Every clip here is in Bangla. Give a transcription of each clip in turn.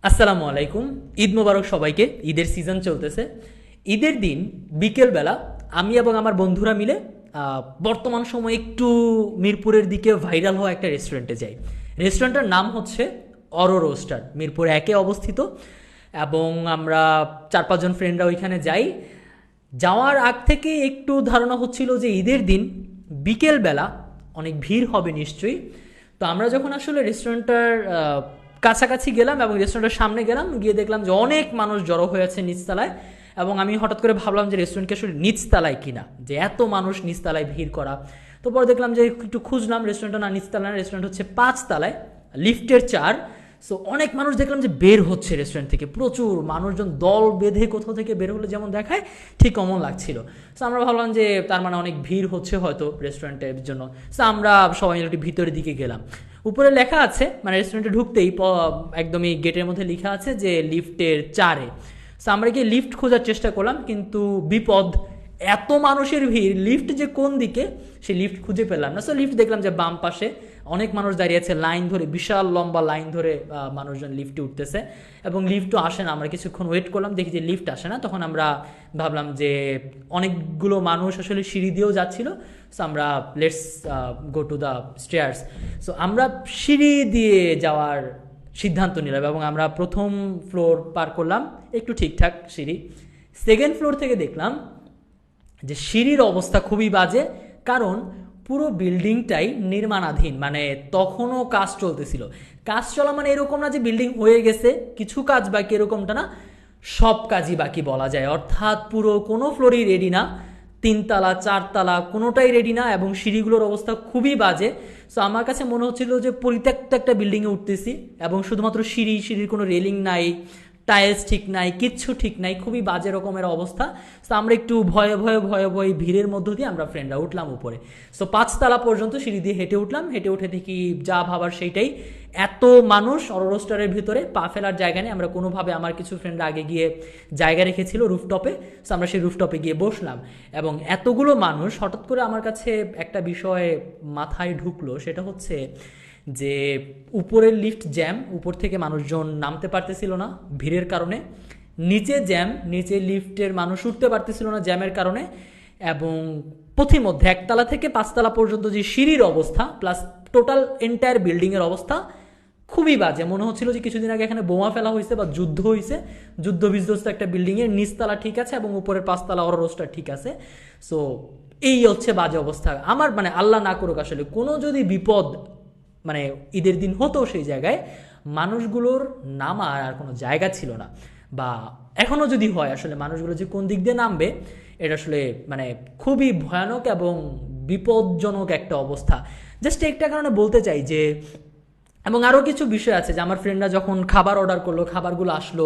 আসসালামু আলাইকুম। ঈদ মোবারক সবাইকে। ঈদের সিজন চলতেছে। ঈদের দিন বিকেলবেলা আমি এবং আমার বন্ধুরা মিলে বর্তমান সময়ে একটু মিরপুরের দিকে ভাইরাল হওয়া একটা রেস্টুরেন্টে যাই। রেস্টুরেন্টের নাম হচ্ছে অরো রোস্টার, মিরপুর একে অবস্থিত। এবং আমরা 4-5 জন ফ্রেন্ডরা ওইখানে যাই। যাওয়ার আগ থেকে একটু ধারণা হচ্ছিল যে ঈদের দিন বিকেলবেলা অনেক ভিড় হবে নিশ্চয়ই। তো আমরা যখন আসলে রেস্টুরেন্টটার কাছাকাছি গেলাম এবং রেস্টুরেন্টের সামনে গেলাম, গিয়ে দেখলাম যে অনেক মানুষ জড়ো হয়েছে নিচতলায়। এবং আমি হঠাৎ করে ভাবলাম যে রেস্টুরেন্টকে আসলে নিচতলায় কিনা, যে এত মানুষ নিচতলায় ভিড় করা। তো পরে দেখলাম যে একটু খুঁজলাম, রেস্টুরেন্টটা না নিচতলায়, রেস্টুরেন্ট হচ্ছে 5 তলায়, লিফটের 4। সো অনেক মানুষ দেখলাম যে বের হচ্ছে রেস্টুরেন্ট থেকে, প্রচুর মানুষজন দল বেঁধে কোথাও থেকে বের হলে যেমন দেখায় ঠিক অমন লাগছিল। সো আমরা ভাবলাম যে তার মানে অনেক ভিড় হচ্ছে হয়তো রেস্টুরেন্টের জন্য। সো আমরা সবাই মিলে একটু ভিতরের দিকে গেলাম। উপরে লেখা আছে, মানে রেস্টুরেন্টে ঢুকতেই একদমই গেটের মধ্যে লেখা আছে যে লিফটের 4-এ। সো আমরা গিয়ে লিফট খোঁজার চেষ্টা করলাম, কিন্তু বিপদ, এত মানুষের ভিড়, লিফট যে কোন দিকে সে লিফট খুঁজে পেলাম না। সো লিফট দেখলাম যে বাম পাশে অনেক মানুষ দাঁড়িয়ে আছে লাইন ধরে, বিশাল লম্বা লাইন ধরে মানুষজন লিফটে উঠতেছে এবং লিফটও আসে না। আমরা কিছুক্ষণ ওয়েট করলাম, দেখি যে লিফট আসে না। তখন আমরা ভাবলাম যে অনেকগুলো মানুষ আসলে সিঁড়ি দিয়েও যাচ্ছিল। সো আমরা let's go to the stairs. So আমরা সিঁড়ি দিয়ে যাওয়ার সিদ্ধান্ত নিলাম এবং আমরা প্রথম ফ্লোর পার করলাম, একটু ঠিকঠাক সিঁড়ি। সেকেন্ড ফ্লোর থেকে দেখলাম যে সিঁড়ির অবস্থা খুবই বাজে, কারণ পুরো বিল্ডিংটাই নির্মাণাধীন, মানে তখনও কাজ চলতেছিল। কাজ চলা মানে এরকম না যে বিল্ডিং হয়ে গেছে কিছু কাজ বাকি, এরকমটা না, সব কাজই বাকি বলা যায়। অর্থাৎ পুরো কোনো ফ্লোরই রেডি না, 3 তলা 4 তলা কোনোটাই রেডি না এবং সিঁড়িগুলোর অবস্থা খুবই বাজে। সো আমার কাছে মনে হচ্ছিল যে পরিত্যক্ত একটা বিল্ডিংয়ে উঠতেছি এবং শুধুমাত্র সিঁড়ির কোনো রেলিং নাই, টাইলস ঠিক নাই, কিচ্ছু ঠিক নাই, খুবই বাজে রকমের অবস্থা। সো আমরা একটু ভয়ে ভয়ে ভয়ে ভয়ে ভিড়ের মধ্য দিয়ে আমরা ফ্রেন্ডরা উঠলাম উপরে। সো 5 তলা পর্যন্ত সিঁড়ি দিয়ে হেঁটে উঠলাম। হেঁটে উঠে দেখি যা ভাবার সেইটাই, এত মানুষ রোস্টারের ভিতরে, পা ফেলার জায়গা নেই। আমরা কোনোভাবে, আমার কিছু ফ্রেন্ডরা আগে গিয়ে জায়গা রেখেছিল রুফটপে। সো আমরা সেই রুফটপে গিয়ে বসলাম এবং এতগুলো মানুষ, হঠাৎ করে আমার কাছে একটা বিষয় মাথায় ঢুকলো, সেটা হচ্ছে যে উপরের লিফট জ্যাম, উপর থেকে মানুষজন নামতে পারতেছিল না ভিড়ের কারণে। নিচে জ্যাম, নিচে লিফটের মানুষ উঠতে পারতেছিল না জ্যামের কারণে। এবং পথিমধ্যে 1 তলা থেকে 5 তলা পর্যন্ত যে সিঁড়ির অবস্থা, প্লাস টোটাল এন্টায়ার বিল্ডিংয়ের অবস্থা খুবই বাজে। মনে হচ্ছিল যে কিছুদিন আগে এখানে বোমা ফেলা হয়েছে বা যুদ্ধ হয়েছে, যুদ্ধ বিধ্বস্ত একটা বিল্ডিংয়ের নিচতলা ঠিক আছে এবং উপরের 5 তলা অর রোস্টার ঠিক আছে। সো এই হচ্ছে বাজে অবস্থা। আমার মানে আল্লাহ না করুক আসলে কোনো যদি বিপদ মানে ঈদের দিন হতো সেই জায়গায়, মানুষগুলোর নামার আর কোনো জায়গা ছিল না। বা এখনও যদি হয়, আসলে মানুষগুলো যে কোন দিক দিয়ে নামবে, এটা আসলে মানে খুবই ভয়ানক এবং বিপজ্জনক একটা অবস্থা। জাস্ট একটা কারণে বলতে চাই যে, এবং আরও কিছু বিষয় আছে যে আমার ফ্রেন্ডরা যখন খাবার অর্ডার করলো, খাবারগুলো আসলো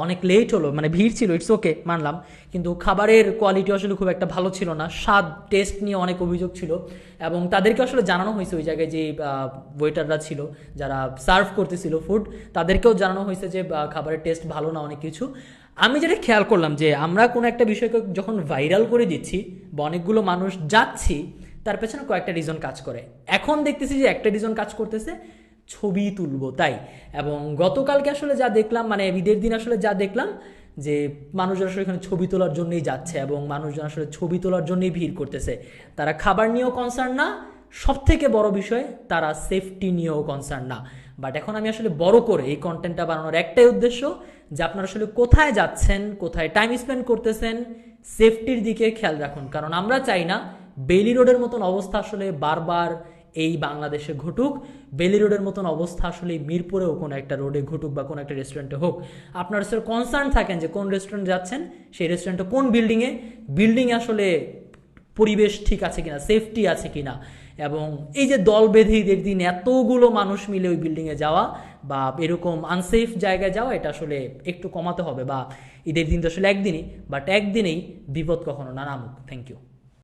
অনেক লেট হলো, মানে ভিড় ছিল, ইটস ওকে মানলাম, কিন্তু খাবারের কোয়ালিটি আসলে খুব একটা ভালো ছিল না। স্বাদ, টেস্ট নিয়ে অনেক অভিযোগ ছিল এবং তাদেরকে আসলে জানানো হয়েছে, ওই জায়গায় যে ওয়েটাররা ছিল, যারা সার্ভ করতেছিল ফুড, তাদেরকেও জানানো হয়েছে যে খাবারের টেস্ট ভালো না, অনেক কিছু। আমি যেটা খেয়াল করলাম যে আমরা কোনো একটা বিষয়কে যখন ভাইরাল করে দিচ্ছি বা অনেকগুলো মানুষ যাচ্ছি, তার পেছনে কয়েকটা রিজন কাজ করে। এখন দেখতেছি যে একটা রিজন কাজ করতেছে, ছবি তুলবো তাই। এবং গতকালকে আসলে যা দেখলাম, মানে ঈদের দিন আসলে যা দেখলাম, যে মানুষজন আসলে এখানে ছবি তোলার জন্যই যাচ্ছে এবং মানুষজন আসলে ছবি তোলার জন্যই ভিড় করতেছে। তারা খাবার নিয়েও কনসার্ন না, সব থেকে বড় বিষয় তারা সেফটি নিয়েও কনসার্ন না। বাট এখন আমি আসলে বড় করে এই কন্টেন্টটা বানানোর একটাই উদ্দেশ্য, যে আপনারা আসলে কোথায় যাচ্ছেন, কোথায় টাইম স্পেন্ড করতেছেন, সেফটির দিকে খেয়াল রাখুন। কারণ আমরা চাই না বেইলি রোডের মতন অবস্থা আসলে বারবার এই বাংলাদেশে ঘটুক। বেলি রোডের মতন অবস্থা আসলে মিরপুরেও কোনো একটা রোডে ঘটুক বা কোনো একটা রেস্টুরেন্টে হোক। আপনারা স্যার কনসার্ন থাকেন যে কোন রেস্টুরেন্ট যাচ্ছেন, সেই রেস্টুরেন্টটা কোন বিল্ডিংয়ে আসলে পরিবেশ ঠিক আছে কিনা, সেফটি আছে কিনা। এবং এই যে দল বেঁধে ঈদের দিন এতগুলো মানুষ মিলে ওই বিল্ডিংয়ে যাওয়া বা এরকম আনসেফ জায়গায় যাওয়া, এটা আসলে একটু কমাতে হবে। বা ঈদের দিন তো আসলে একদিনই, বাট একদিনেই বিপদ কখনো না নামুক। Thank you.